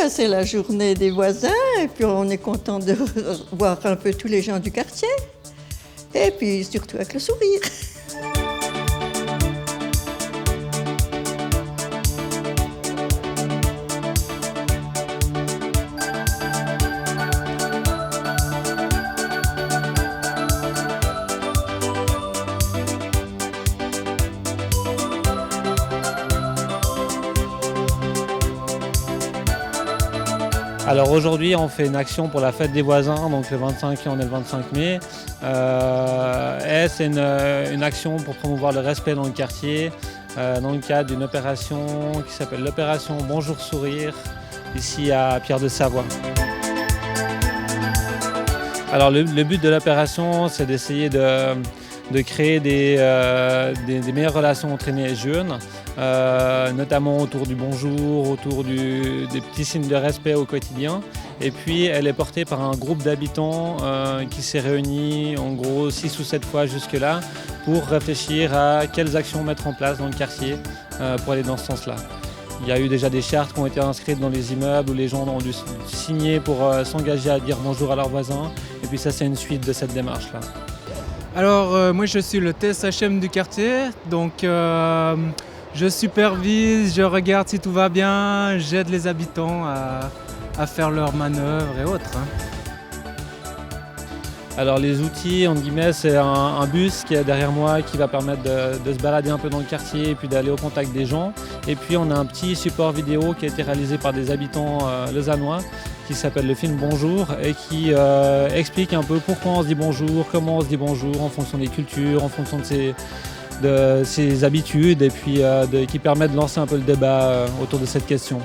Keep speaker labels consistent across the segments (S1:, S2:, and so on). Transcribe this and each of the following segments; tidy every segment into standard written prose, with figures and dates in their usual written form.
S1: ben, c'est la journée des voisins et puis on est content de voir un peu tous les gens du quartier. Et puis surtout avec le sourire.
S2: Alors aujourd'hui, on fait une action pour la fête des voisins, donc le 25 et on est le 25 mai. Et c'est une action pour promouvoir le respect dans le quartier, dans le cadre d'une opération qui s'appelle l'opération Bonjour Sourire, ici à Pierre de Savoie. Alors le but de l'opération, c'est d'essayer de créer des meilleures relations entre aînés et jeunes, notamment autour du bonjour, autour des petits signes de respect au quotidien. Et puis elle est portée par un groupe d'habitants qui s'est réuni en gros 6 ou 7 fois jusque-là pour réfléchir à quelles actions mettre en place dans le quartier pour aller dans ce sens-là. Il y a eu déjà des chartes qui ont été inscrites dans les immeubles où les gens ont dû signer pour s'engager à dire bonjour à leurs voisins. Et puis ça, c'est une suite de cette démarche-là.
S3: Alors moi je suis le TSHM du quartier, donc je supervise, je regarde si tout va bien, j'aide les habitants à faire leurs manœuvres et autres.
S2: Alors les outils, entre guillemets, c'est un bus qui est derrière moi qui va permettre de se balader un peu dans le quartier et puis d'aller au contact des gens. Et puis on a un petit support vidéo qui a été réalisé par des habitants lausannois qui s'appelle le film Bonjour et qui explique un peu pourquoi on se dit bonjour, comment on se dit bonjour en fonction des cultures, en fonction de ses habitudes et puis qui permet de lancer un peu le débat autour de cette question.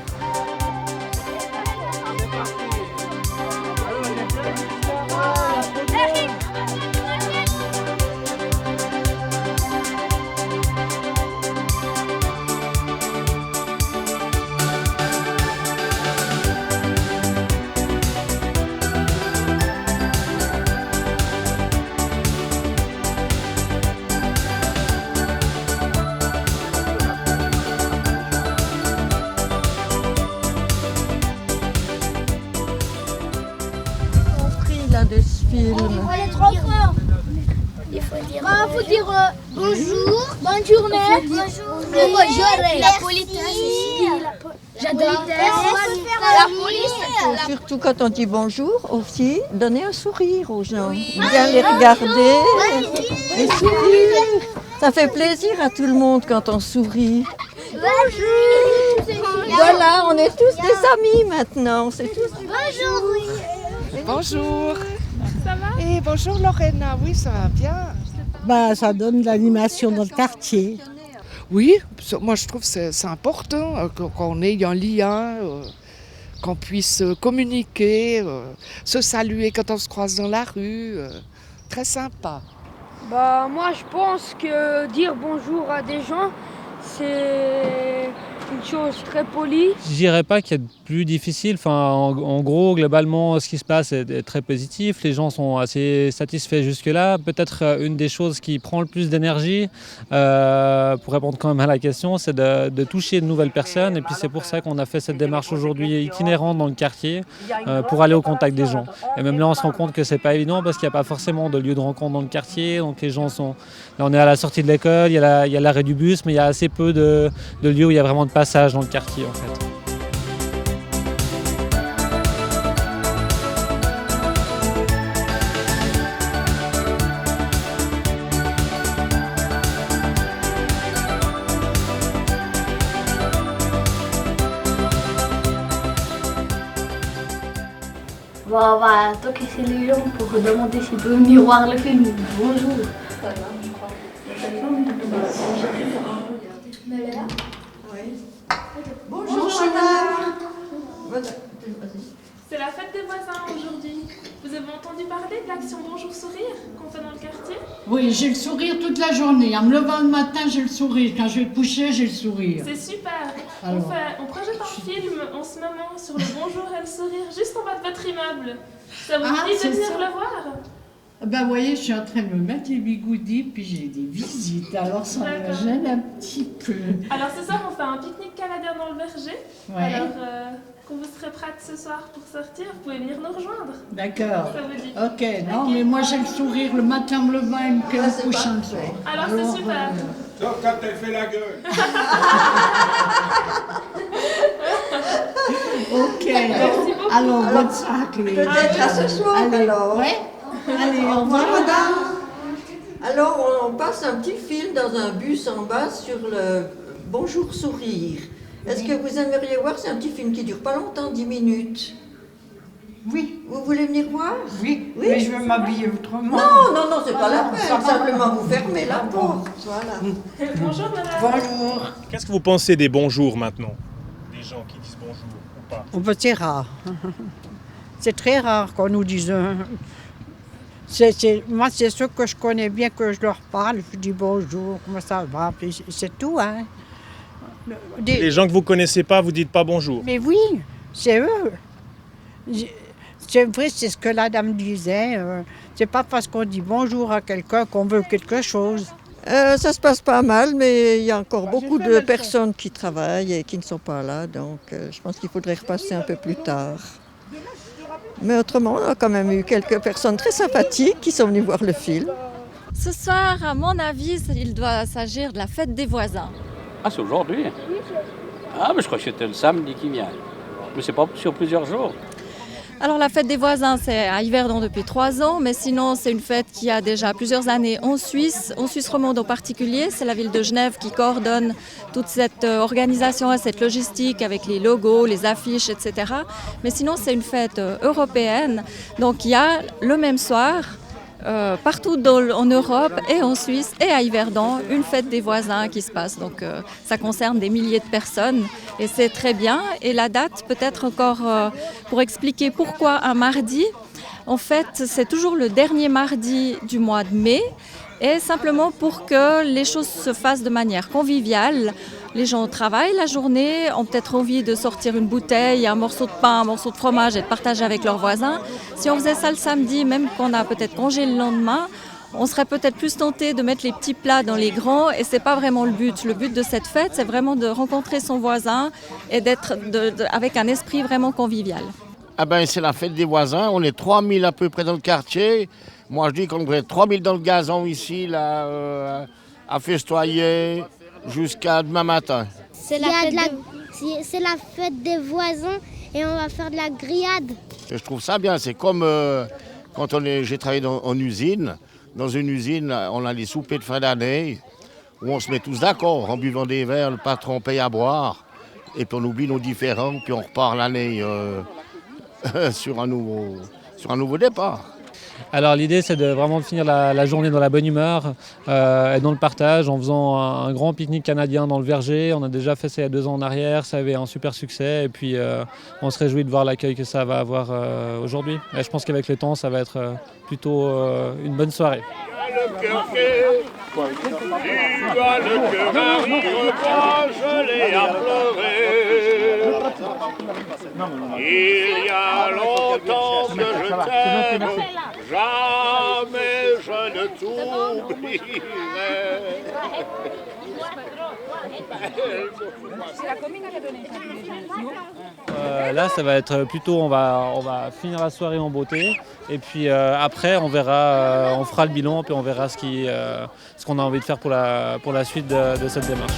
S1: De ce film.
S4: On est trop fort. Il faut dire bonjour, bonne journée, bonjour, la politesse, j'adore la police.
S1: Surtout quand on dit bonjour aussi, donner un sourire aux gens. Bien les regarder, les sourire. Ça fait plaisir à tout le monde quand on sourit.
S4: Bonjour.
S1: Voilà, on est tous des amis maintenant. C'est tous
S4: Bonjour.
S5: Bonjour. Ça va? Et bonjour Lorena, oui ça va bien.
S6: Ça donne de l'animation dans le quartier.
S5: Oui, moi je trouve que c'est important qu'on ait un lien, qu'on puisse communiquer, se saluer quand on se croise dans la rue. Très sympa.
S7: Moi je pense que dire bonjour à des gens, c'est une chose très polie.
S2: Je dirais pas qu'il y a de plus difficile. En gros, globalement, ce qui se passe est très positif. Les gens sont assez satisfaits jusque-là. Peut-être une des choses qui prend le plus d'énergie, pour répondre quand même à la question, c'est de toucher de nouvelles personnes. Et puis c'est pour ça qu'on a fait cette démarche aujourd'hui itinérante dans le quartier pour aller au contact des gens. Et même là, on se rend compte que c'est pas évident parce qu'il n'y a pas forcément de lieu de rencontre dans le quartier. Donc les gens sont... Là, on est à la sortie de l'école, il y a l'arrêt du bus, mais il y a assez peu de lieux où il y a vraiment de passage dans le quartier en fait.
S4: On va toquer chez les gens pour demander s'ils peuvent venir voir le film. Bonjour.
S1: Bonjour madame.
S8: C'est la fête des voisins aujourd'hui. Vous avez entendu parler de l'action Bonjour Sourire qu'on fait dans le quartier?
S6: Oui, j'ai le sourire toute la journée. En me levant le matin, j'ai le sourire. Quand je vais coucher, j'ai le sourire.
S8: C'est super.
S6: Alors.
S8: On projette un film en ce moment sur le bonjour et le sourire juste en bas de votre immeuble. Ça vous dit de venir le voir?
S6: Vous voyez, je suis en train de me mettre les bigoudis, puis j'ai des visites. Alors ça me gêne un petit peu.
S8: Alors ce soir, on fait un pique-nique canadien dans le verger.
S6: Ouais.
S8: Alors quand vous serez prête ce soir pour sortir, vous pouvez venir nous rejoindre.
S6: D'accord.
S8: Ça vous dit?
S6: Ok, non, mais moi j'ai le sourire le matin, me levant et me couchant le soir.
S8: Alors c'est super.
S9: Sauf quand elle fait la gueule.
S6: Ok.
S8: Merci beaucoup.
S6: Alors, bonne soirée.
S1: Peut-être à ce soir alors.
S6: Ouais. Allez, au revoir,
S1: madame. Alors, on passe un petit film dans un bus en bas sur le Bonjour Sourire. Est-ce que vous aimeriez voir? C'est un petit film qui dure pas longtemps, 10 minutes.
S10: Oui.
S1: Vous voulez venir voir?
S10: Oui, mais je veux m'habiller autrement.
S1: Non, c'est pas la peine. Simplement vous fermez la porte. Voilà.
S8: Bonjour madame.
S10: Bonjour.
S9: Qu'est-ce que vous pensez des bonjours maintenant? Des gens qui disent bonjour ou pas?
S10: C'est rare. C'est très rare qu'on nous dise. Moi, c'est ceux que je connais bien que je leur parle. Je dis bonjour, comment ça va? Puis c'est tout, hein.
S9: Les gens que vous connaissez pas, vous dites pas bonjour.
S10: Mais oui, c'est eux. C'est vrai, c'est ce que la dame disait. C'est pas parce qu'on dit bonjour à quelqu'un qu'on veut quelque chose.
S1: Ça se passe pas mal, mais il y a encore beaucoup de personnes qui travaillent et qui ne sont pas là. Donc, je pense qu'il faudrait repasser un peu plus tard. Mais autrement, on a quand même eu quelques personnes très sympathiques qui sont venues voir le film.
S11: Ce soir, à mon avis, il doit s'agir de la fête des voisins.
S12: Ah, c'est aujourd'hui? Ah, mais je crois que c'était le samedi qui vient. Mais c'est pas sur plusieurs jours.
S11: Alors la fête des voisins, c'est à Yverdon depuis 3 ans, mais sinon c'est une fête qui a déjà plusieurs années en Suisse romande en particulier. C'est la ville de Genève qui coordonne toute cette organisation et cette logistique avec les logos, les affiches, etc. Mais sinon c'est une fête européenne, donc il y a le même soir, partout en Europe et en Suisse et à Yverdon, une fête des voisins qui se passe. Donc ça concerne des milliers de personnes et c'est très bien. Et la date, peut-être encore pour expliquer pourquoi un mardi. En fait, c'est toujours le dernier mardi du mois de mai et simplement pour que les choses se fassent de manière conviviale. Les gens travaillent la journée, ont peut-être envie de sortir une bouteille, un morceau de pain, un morceau de fromage et de partager avec leurs voisins. Si on faisait ça le samedi, même qu'on a peut-être congé le lendemain, on serait peut-être plus tenté de mettre les petits plats dans les grands et c'est pas vraiment le but. Le but de cette fête, c'est vraiment de rencontrer son voisin et d'être avec un esprit vraiment convivial.
S13: Ah ben, c'est la fête des voisins, on est 3000 à peu près dans le quartier. Moi je dis qu'on devrait être 3000 dans le gazon ici, là, à festoyer jusqu'à demain matin.
S14: C'est la fête des voisins et on va faire de la grillade.
S13: Je trouve ça bien, c'est comme quand j'ai travaillé en usine. Dans une usine, on a les soupers de fin d'année où on se met tous d'accord en buvant des verres, le patron paye à boire et puis on oublie nos différends, puis on repart l'année sur un nouveau départ.
S2: Alors l'idée c'est de vraiment finir la journée dans la bonne humeur et dans le partage en faisant un grand pique-nique canadien dans le verger. On a déjà fait ça il y a 2 ans en arrière, ça avait un super succès et puis on se réjouit de voir l'accueil que ça va avoir aujourd'hui. Et je pense qu'avec le temps ça va être plutôt une bonne soirée.
S15: Tu as le cœur à rire quand je l'ai à pleurer. Il y a longtemps que je t'aime, jamais je ne t'oublierai.
S2: Là, ça va être plutôt, on va finir la soirée en beauté et puis après, on verra, on fera le bilan puis on verra ce qu'on a envie de faire pour la suite de cette démarche.